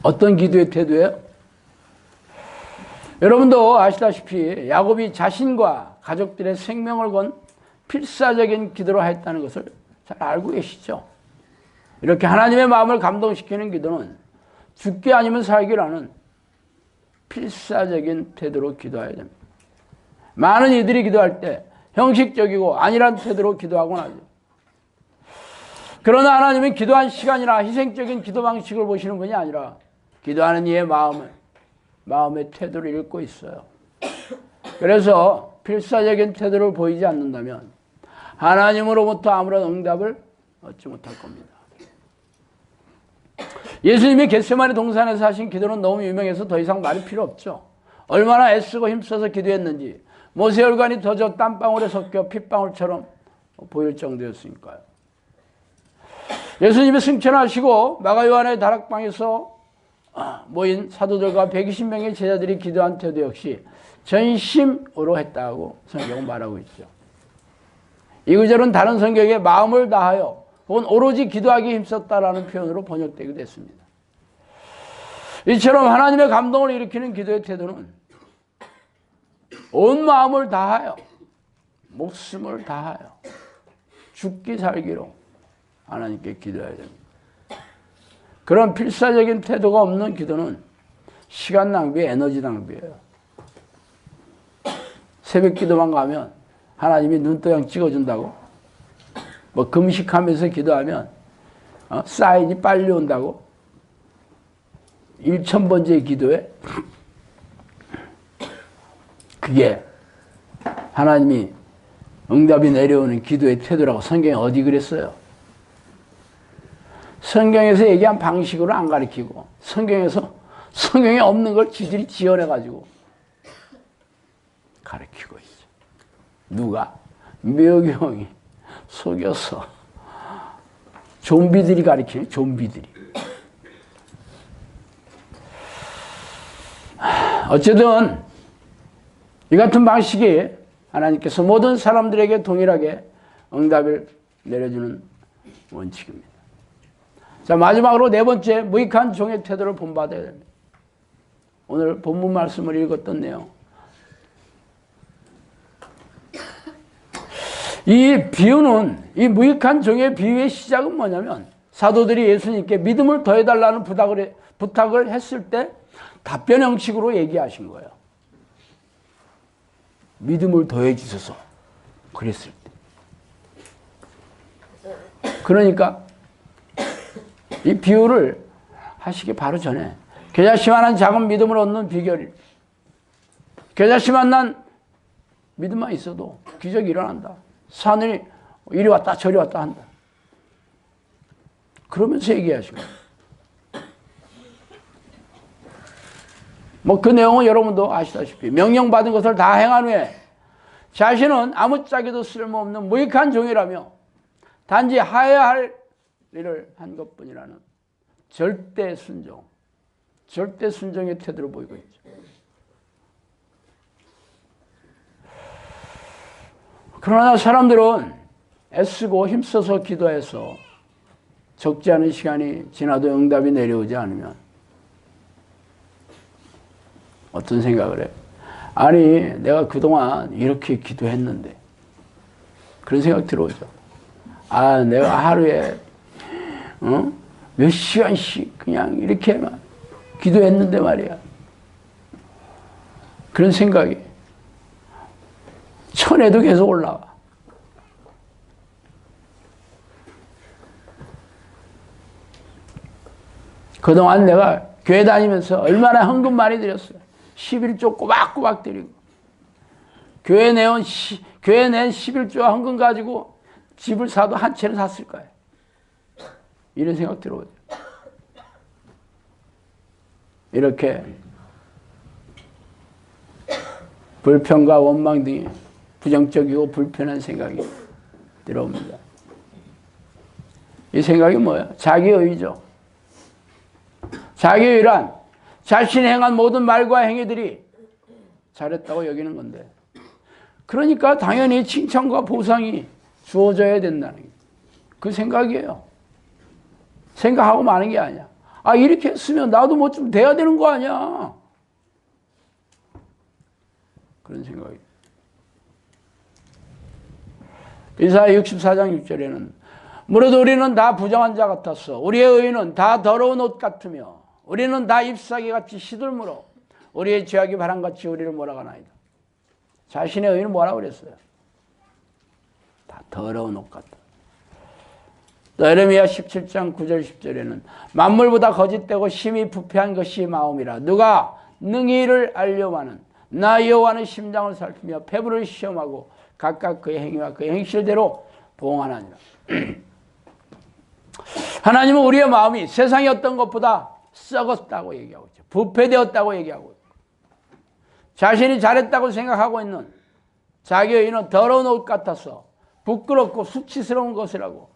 어떤 기도의 태도예요? 여러분도 아시다시피 야곱이 자신과 가족들의 생명을 건 필사적인 기도를 했다는 것을 잘 알고 계시죠? 이렇게 하나님의 마음을 감동시키는 기도는 죽기 아니면 살기라는 필사적인 태도로 기도해야 됩니다. 많은 이들이 기도할 때 형식적이고 안일한 태도로 기도하곤 하죠. 그러나 하나님은 기도한 시간이나 희생적인 기도 방식을 보시는 분이 아니라 기도하는 이의 마음의 태도를 읽고 있어요. 그래서 필사적인 태도를 보이지 않는다면 하나님으로부터 아무런 응답을 얻지 못할 겁니다. 예수님이 겟세마네 동산에서 하신 기도는 너무 유명해서 더 이상 말이 필요 없죠. 얼마나 애쓰고 힘써서 기도했는지 모세 혈관이 터져 땀방울에 섞여 핏방울처럼 보일 정도였으니까요. 예수님이 승천하시고 마가 요한의 다락방에서 모인 사도들과 120명의 제자들이 기도한 태도 역시 전심으로 했다고 성경은 말하고 있죠. 이 구절은 다른 성경에 마음을 다하여 혹은 오로지 기도하기에 힘썼다라는 표현으로 번역되기도 했습니다. 이처럼 하나님의 감동을 일으키는 기도의 태도는 온 마음을 다하여 목숨을 다하여 죽기 살기로 하나님께 기도해야 됩니다. 그런 필사적인 태도가 없는 기도는 시간 낭비, 에너지 낭비예요. 새벽 기도만 가면 하나님이 눈도장 찍어준다고? 뭐 금식하면서 기도하면 사인이 빨리 온다고? 1000번째 기도에 그게 하나님이 응답이 내려오는 기도의 태도라고 성경에 어디 그랬어요? 성경에서 얘기한 방식으로 안 가르치고 성경에 없는 걸 지들이 지어내가지고 가르치고 있어. 누가? 묘경이 속여서 좀비들이 가르치네. 좀비들이. 어쨌든 이 같은 방식이 하나님께서 모든 사람들에게 동일하게 응답을 내려주는 원칙입니다. 자, 마지막으로 네 번째, 무익한 종의 태도를 본받아야 됩니다. 오늘 본문 말씀을 읽었던 내용. 이 비유는, 이 무익한 종의 비유의 시작은 뭐냐면 사도들이 예수님께 믿음을 더해달라는 부탁을 했을 때 답변 형식으로 얘기하신 거예요. 믿음을 더해 주셔서 그랬을 때. 그러니까 이 비유를 하시기 바로 전에 겨자씨만한 작은 믿음을 얻는 비결이, 겨자씨만한 믿음만 있어도 기적이 일어난다. 산이 이리 왔다 저리 왔다 한다. 그러면서 얘기하시고, 뭐 그 내용은 여러분도 아시다시피 명령받은 것을 다 행한 후에 자신은 아무짝에도 쓸모없는 무익한 종이라며 단지 하여야 할 일을 한 것뿐이라는 절대 순종의 태도를 보이고 있죠. 그러나 사람들은 애쓰고 힘써서 기도해서 적지 않은 시간이 지나도 응답이 내려오지 않으면 어떤 생각을 해? 아니, 내가 그동안 이렇게 기도했는데. 그런 생각 들어오죠. 아, 내가 하루에 몇 시간씩 그냥 이렇게만 기도했는데 말이야. 그런 생각이 천에도 계속 올라와. 그동안 내가 교회 다니면서 얼마나 헌금 많이 드렸어요. 11조 꼬박꼬박 드리고, 교회 낸 11조 헌금 가지고 집을 사도 한 채는 샀을 거예요. 이런 생각 들어오죠. 이렇게 불평과 원망 등의 부정적이고 불편한 생각이 들어옵니다. 이 생각이 뭐예요? 자기의의죠. 자기의란 자신이 행한 모든 말과 행위들이 잘했다고 여기는 건데, 그러니까 당연히 칭찬과 보상이 주어져야 된다는 그 생각이에요. 생각하고 마는 게 아니야. 아, 이렇게 했으면 나도 뭐 좀 돼야 되는 거 아니야. 그런 생각이. 이사야 64장 6절에는 무릇 우리는 다 부정한 자 같았어. 우리의 의는 다 더러운 옷 같으며 우리는 다 잎사귀 같이 시들므로 우리의 죄악이 바람같이 우리를 몰아가나이다. 자신의 의는 뭐라고 그랬어요? 다 더러운 옷 같다. 또 예레미야 17장 9절 10절에는 만물보다 거짓되고 심히 부패한 것이 마음이라 누가 능히 이를 알려마는 나 여호와는 심장을 살피며 폐부를 시험하고 각각 그의 행위와 그의 행실대로 보응하나니라. 하나님은 우리의 마음이 세상의 어떤 것보다 썩었다고 얘기하고 있죠. 부패되었다고 얘기하고 있고, 자신이 잘했다고 생각하고 있는 자기의 의는 더러운 옷 같아서 부끄럽고 수치스러운 것이라고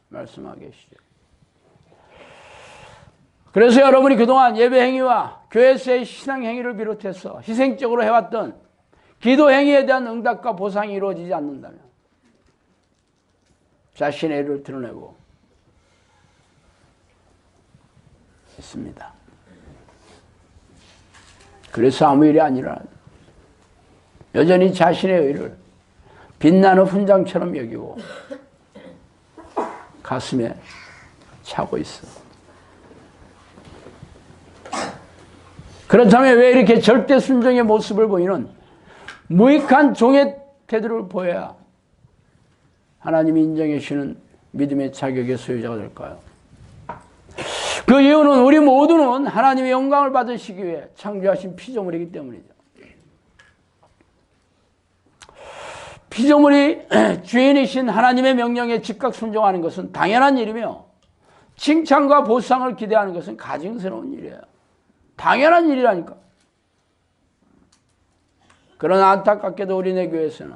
말씀하고 계시죠. 그래서 여러분이 그동안 예배 행위와 교회에서의 신앙 행위를 비롯해서 희생적으로 해왔던 기도 행위에 대한 응답과 보상이 이루어지지 않는다면 자신의 의를 드러내고 있습니다. 그래서 아무 일이 아니라 여전히 자신의 의를 빛나는 훈장처럼 여기고 가슴에 차고 있어. 그렇다면 왜 이렇게 절대 순종의 모습을 보이는 무익한 종의 태도를 보여야 하나님이 인정해 주시는 믿음의 자격의 소유자가 될까요? 그 이유는 우리 모두는 하나님의 영광을 받으시기 위해 창조하신 피조물이기 때문이죠. 피조물이 주인이신 하나님의 명령에 즉각 순종하는 것은 당연한 일이며 칭찬과 보상을 기대하는 것은 가증스러운 일이에요. 당연한 일이라니까. 그러나 안타깝게도 우리네 교회에서는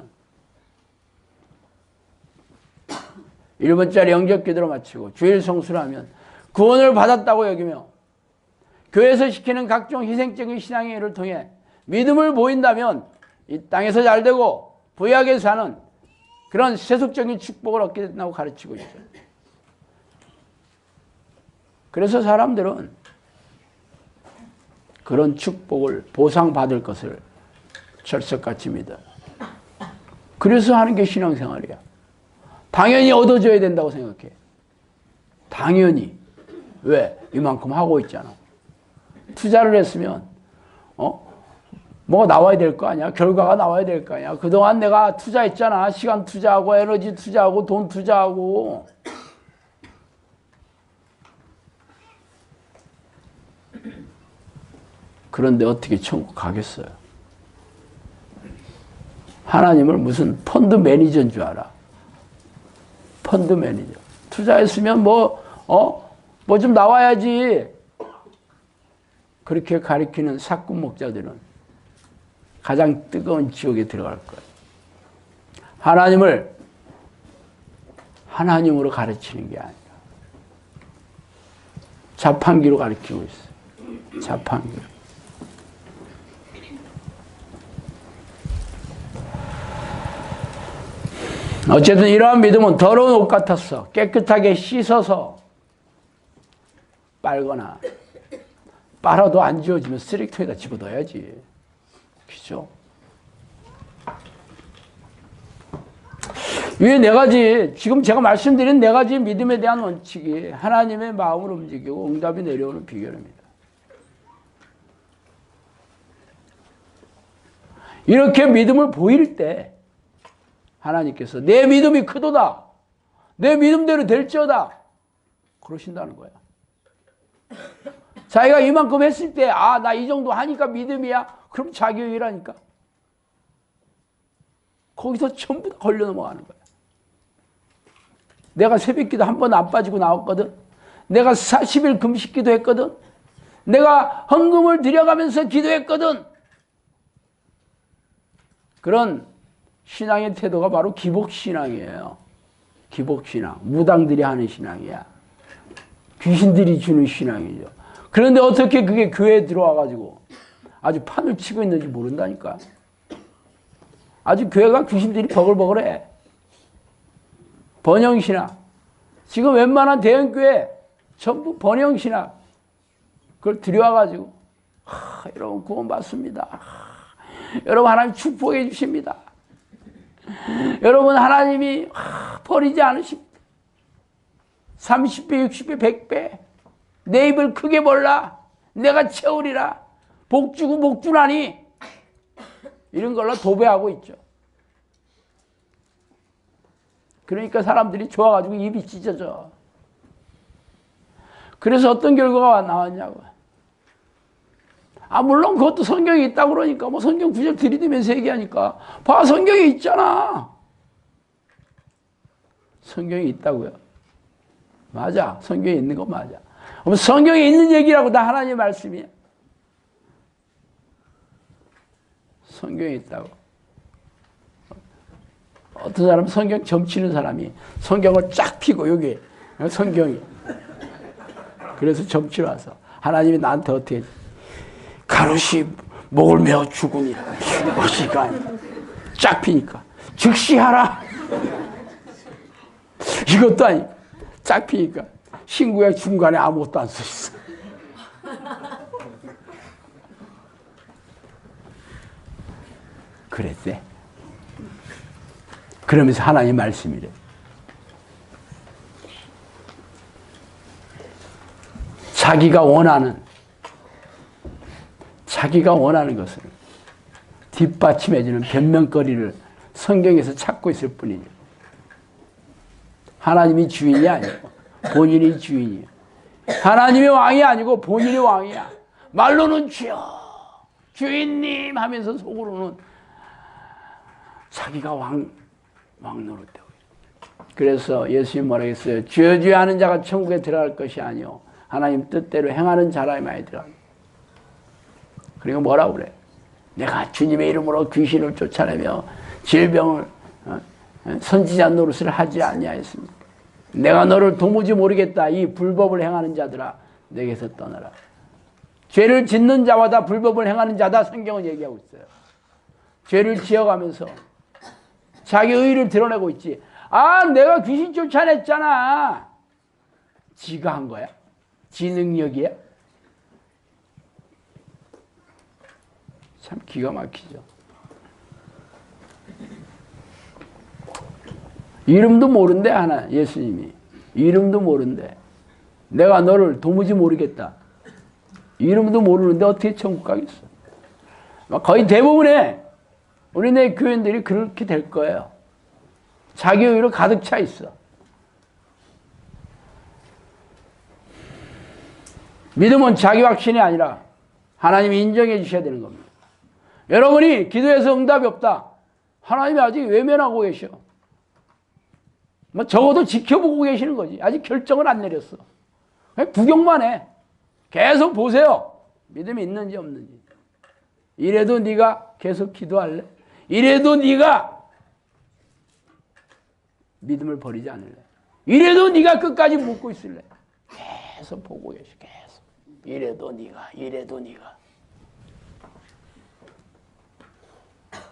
1분짜리 영접기도를 마치고 주일 성수를 하면 구원을 받았다고 여기며 교회에서 시키는 각종 희생적인 신앙의 일을 통해 믿음을 보인다면 이 땅에서 잘되고 부유하게 사는 그런 세속적인 축복을 얻게 된다고 가르치고 있죠. 그래서 사람들은 그런 축복을 보상받을 것을 철석같이 믿어요. 그래서 하는 게 신앙생활이야. 당연히 얻어줘야 된다고 생각해. 당연히. 왜? 이만큼 하고 있잖아. 투자를 했으면 뭐가 나와야 될 거 아니야? 결과가 나와야 될 거 아니야? 그동안 내가 투자했잖아. 시간 투자하고 에너지 투자하고 돈 투자하고. 그런데 어떻게 천국 가겠어요? 하나님을 무슨 펀드 매니저인 줄 알아. 펀드 매니저. 투자했으면 뭐 좀 나와야지. 그렇게 가리키는 사꾼 목자들은 가장 뜨거운 지옥에 들어갈 거예요. 하나님을 하나님으로 가르치는 게 아니라 자판기로 가르치고 있어요. 자판기로. 어쨌든 이러한 믿음은 더러운 옷 같았어. 깨끗하게 씻어서 빨거나 빨아도 안 지워지면 쓰레기통에다 집어넣어야지. 그죠? 이 네 가지, 지금 제가 말씀드린 네 가지 믿음에 대한 원칙이 하나님의 마음을 움직이고 응답이 내려오는 비결입니다. 이렇게 믿음을 보일 때 하나님께서 내 믿음이 크도다. 내 믿음대로 될지어다. 그러신다는 거야. 자기가 이만큼 했을 때 나 이 정도 하니까 믿음이야. 그럼 자기의라니까. 거기서 전부 다 걸려 넘어가는 거야. 내가 새벽기도 한 번 안 빠지고 나왔거든. 내가 40일 금식기도 했거든. 내가 헌금을 드려가면서 기도했거든. 그런 신앙의 태도가 바로 기복신앙이에요. 기복신앙. 무당들이 하는 신앙이야. 귀신들이 주는 신앙이죠. 그런데 어떻게 그게 교회에 들어와가지고 아주 판을 치고 있는지 모른다니까. 아주 교회가 귀신들이 버글버글해. 번영신학. 지금 웬만한 대형교회 전부 번영신학. 그걸 들여와가지고 여러분 구원받습니다. 여러분 하나님 축복해 주십니다. 여러분 하나님이 버리지 않으십니다. 30배, 60배, 100배. 내 입을 크게 벌라. 내가 채우리라. 복 주고 복 주나니. 이런 걸로 도배하고 있죠. 그러니까 사람들이 좋아가지고 입이 찢어져. 그래서 어떤 결과가 나왔냐고. 물론 그것도 성경에 있다고 그러니까 뭐 성경 구절 들이대면서 얘기하니까 봐 성경에 있잖아. 성경에 있다고요. 맞아. 성경에 있는 거 맞아. 그럼 성경에 있는 얘기라고 다 하나님의 말씀이야. 성경에 있다고. 어떤 사람 성경 점치는 사람이 성경을 쫙 펴고 여기 성경이. 그래서 점치러 와서 하나님이 나한테 어떻게 가롯이 목을 메어 죽으니라. 그러니까 쫙 피니까 즉시 하라. 이것도 아니. 쫙 피니까 신구약 중간에 아무것도 안 써있어. 그랬대. 그러면서 하나님 말씀이래. 자기가 원하는 것을 뒷받침해주는 변명거리를 성경에서 찾고 있을 뿐이죠. 하나님이 주인이 아니고 본인이 주인이에요. 하나님이 왕이 아니고 본인이 왕이야. 말로는 주여 주인님 하면서 속으로는 자기가 왕 노릇하고. 그래서 예수님 뭐라 했어요? 주여 주여 하는 자가 천국에 들어갈 것이 아니요 하나님 뜻대로 행하는 자라야만이 들어갑니다. 그리고 뭐라고 그래? 내가 주님의 이름으로 귀신을 쫓아내며 질병을 선지자 노릇을 하지 아니하였습니까? 내가 너를 도무지 모르겠다. 이 불법을 행하는 자들아 내게서 떠나라. 죄를 짓는 자와 다 불법을 행하는 자다. 성경은 얘기하고 있어요. 죄를 지어가면서 자기 의의를 드러내고 있지. 내가 귀신 쫓아냈잖아. 지가 한 거야? 지 능력이야? 참 기가 막히죠. 이름도 모른대 하나 예수님이. 이름도 모른대. 내가 너를 도무지 모르겠다. 이름도 모르는데 어떻게 천국 가겠어? 거의 대부분의 우리네 교인들이 그렇게 될 거예요. 자기 의로 가득 차 있어. 믿음은 자기 확신이 아니라 하나님이 인정해 주셔야 되는 겁니다. 여러분이 기도해서 응답이 없다. 하나님이 아직 외면하고 계셔. 적어도 지켜보고 계시는 거지. 아직 결정을 안 내렸어. 그냥 구경만 해. 계속 보세요. 믿음이 있는지 없는지. 이래도 네가 계속 기도할래? 이래도 네가 믿음을 버리지 않을래? 이래도 네가 끝까지 묻고 있을래? 계속 보고 계셔. 계속. 이래도 네가.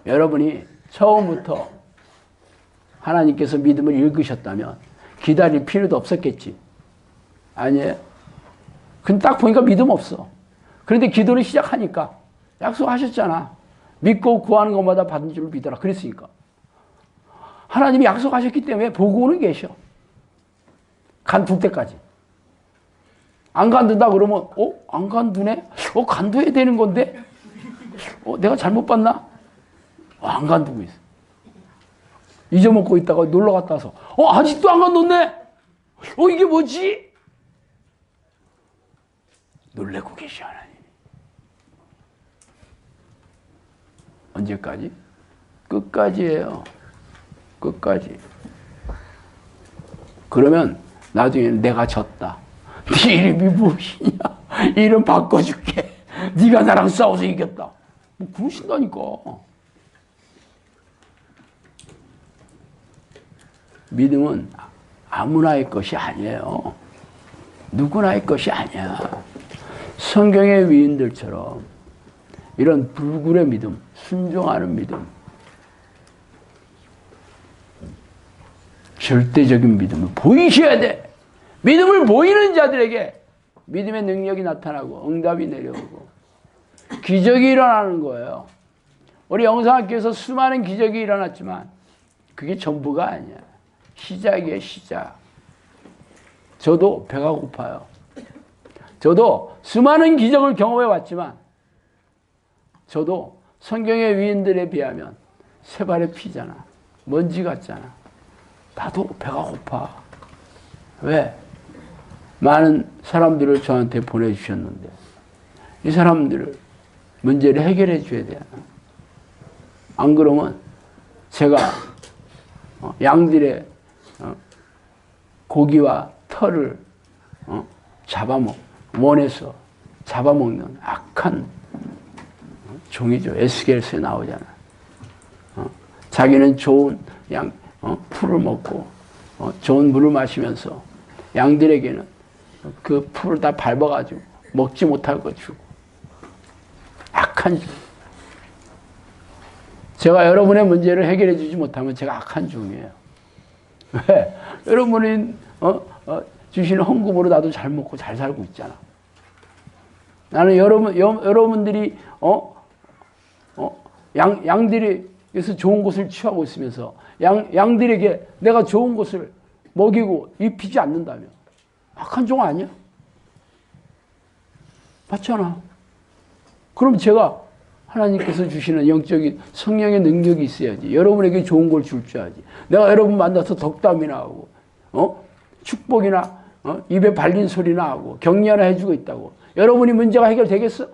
여러분이 처음부터 하나님께서 믿음을 읽으셨다면 기다릴 필요도 없었겠지. 아니에요. 근데 딱 보니까 믿음 없어. 그런데 기도를 시작하니까 약속하셨잖아. 믿고 구하는 것마다 받는 줄을 믿어라. 그랬으니까. 하나님이 약속하셨기 때문에 보고는 계셔. 간둘 때까지. 안 간둔다 그러면 안 간두네? 간둬야 되는 건데? 내가 잘못 봤나? 안 간두고 있어. 잊어먹고 있다가 놀러 갔다 와서 아직도 안 간뒀네? 이게 뭐지? 놀래고 계셔 하나님. 언제까지? 끝까지예요. 끝까지. 그러면 나중에는 내가 졌다. 네 이름이 무엇이냐? 이름 바꿔줄게. 네가 나랑 싸워서 이겼다. 그러신다니까. 믿음은 아무나의 것이 아니에요. 누구나의 것이 아니야. 성경의 위인들처럼 이런 불굴의 믿음, 순종하는 믿음, 절대적인 믿음을 보이셔야 돼. 믿음을 보이는 자들에게 믿음의 능력이 나타나고 응답이 내려오고 기적이 일어나는 거예요. 우리 영상학교에서 수많은 기적이 일어났지만 그게 전부가 아니야. 시작이에요, 시작. 저도 배가 고파요. 저도 수많은 기적을 경험해 왔지만 저도 성경의 위인들에 비하면 세 발의 피잖아. 먼지 같잖아. 나도 배가 고파. 왜? 많은 사람들을 저한테 보내주셨는데 이 사람들을 문제를 해결해 줘야 되나? 안 그러면 제가 양들의 고기와 털을 원해서 잡아먹는 악한 종이죠. 에스겔서에 나오잖아. 자기는 좋은 풀을 먹고 좋은 물을 마시면서 양들에게는 그 풀을 다 밟아가지고 먹지 못할 거 주고. 악한 종. 제가 여러분의 문제를 해결해 주지 못하면 제가 악한 종이에요. 왜? 여러분이 주시는 헌금으로 나도 잘 먹고 잘 살고 있잖아. 나는 여러분들이 양들에게서 좋은 것을 취하고 있으면서 양들에게 내가 좋은 것을 먹이고 입히지 않는다면 악한 종 아니야? 맞잖아. 그럼 제가 하나님께서 주시는 영적인 성령의 능력이 있어야지. 여러분에게 좋은 걸 줄 줄 알지. 내가 여러분 만나서 덕담이나 하고 축복이나 입에 발린 소리나 하고 격려 하나 해주고 있다고 여러분이 문제가 해결되겠어?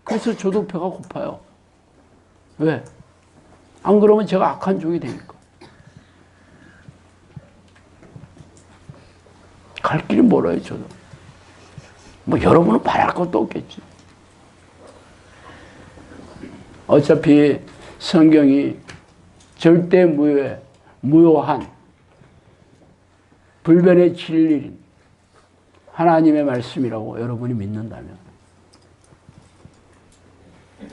그래서 저도 배가 고파요. 왜? 안 그러면 제가 악한 종이 되니까. 갈 길이 멀어요, 저도. 여러분은 바랄 것도 없겠지. 어차피 성경이 절대 무효한 불변의 진리인 하나님의 말씀이라고 여러분이 믿는다면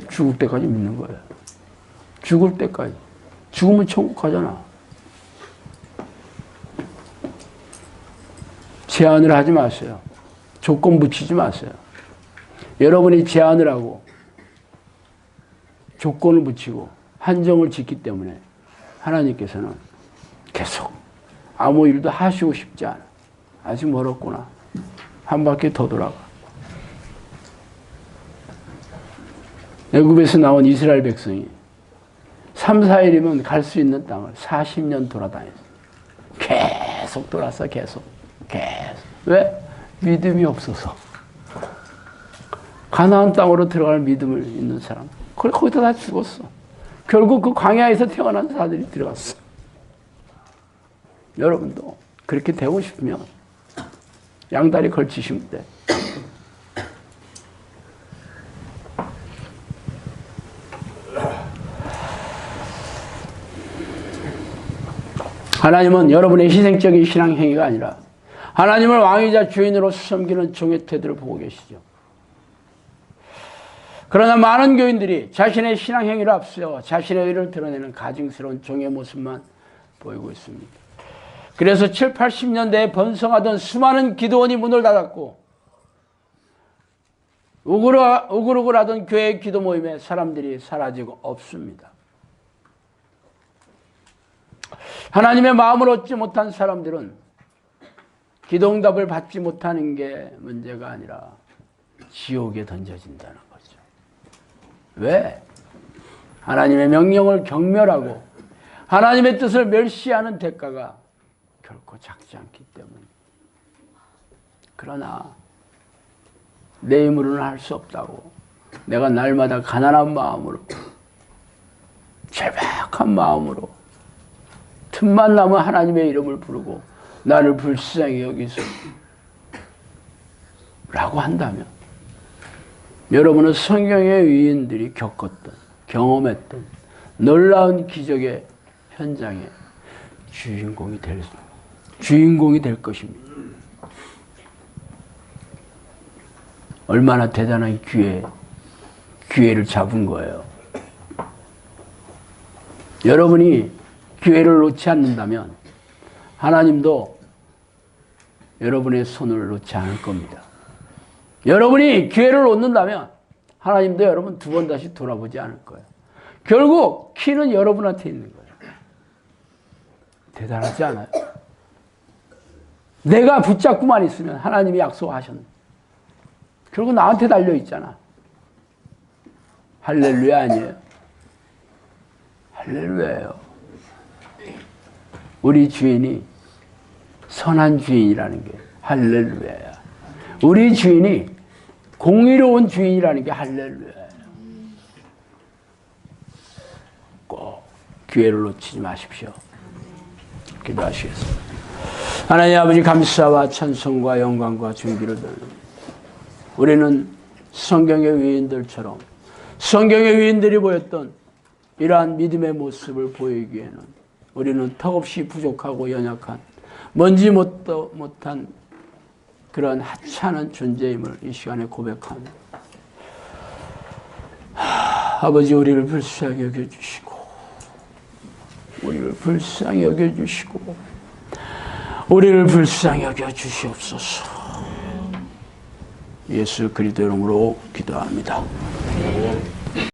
죽을 때까지 믿는 거예요. 죽을 때까지. 죽으면 천국 가잖아. 제한을 하지 마세요. 조건 붙이지 마세요. 여러분이 제한을 하고 조건을 붙이고 한정을 짓기 때문에 하나님께서는 계속 아무 일도 하시고 싶지 않아. 아직 멀었구나. 한 바퀴 더 돌아가. 애굽에서 나온 이스라엘 백성이 3, 4일이면 갈 수 있는 땅을 40년 돌아다녔어. 계속 돌았어. 계속. 왜? 믿음이 없어서. 가나안 땅으로 들어갈 믿음을 있는 사람. 거기다 다 죽었어. 결국 그 광야에서 태어난 사람들이 들어갔어. 여러분도 그렇게 되고 싶으면 양다리 걸치시면 돼. 하나님은 여러분의 희생적인 신앙 행위가 아니라 하나님을 왕이자 주인으로 섬기는 종의 태도를 보고 계시죠. 그러나 많은 교인들이 자신의 신앙 행위를 앞세워 자신의 의를 드러내는 가증스러운 종의 모습만 보이고 있습니다. 그래서 7, 80년대에 번성하던 수많은 기도원이 문을 닫았고 우글우글하던 교회의 기도 모임에 사람들이 사라지고 없습니다. 하나님의 마음을 얻지 못한 사람들은 기도 응답을 받지 못하는 게 문제가 아니라 지옥에 던져진다는 거죠. 왜? 하나님의 명령을 경멸하고 하나님의 뜻을 멸시하는 대가가 결코 작지 않기 때문입니다. 그러나 내 힘으로는 할 수 없다고 내가 날마다 가난한 마음으로 절박한 마음으로 틈만 나면 하나님의 이름을 부르고 나를 불쌍히 여기소 라고 한다면 여러분은 성경의 위인들이 겪었던 경험했던 놀라운 기적의 현장에 주인공이 될 것입니다. 얼마나 대단한 기회를 잡은 거예요. 여러분이 기회를 놓지 않는다면 하나님도 여러분의 손을 놓지 않을 겁니다. 여러분이 기회를 놓는다면 하나님도 여러분 두 번 다시 돌아보지 않을 거예요. 결국 키는 여러분한테 있는 거예요. 대단하지 않아요? 내가 붙잡고만 있으면 하나님이 약속하셨네. 결국 나한테 달려있잖아. 할렐루야 아니에요? 할렐루야예요. 우리 주인이 선한 주인이라는 게 할렐루야야. 우리 주인이 공의로운 주인이라는 게 할렐루야예요. 꼭 기회를 놓치지 마십시오. 기도하시겠습니다. 하나님 아버지 감사와 찬송과 영광과 존귀를 돌립니다. 우리는 성경의 위인들처럼 성경의 위인들이 보였던 이러한 믿음의 모습을 보이기에는 우리는 턱없이 부족하고 연약한 먼지 못한 그런 하찮은 존재임을 이 시간에 고백합니다. 아버지 우리를 불쌍히 여겨주시고 우리를 불쌍히 여겨주시고 우리를 불쌍히 여겨주시옵소서. 예수 그리스도 이름으로 기도합니다.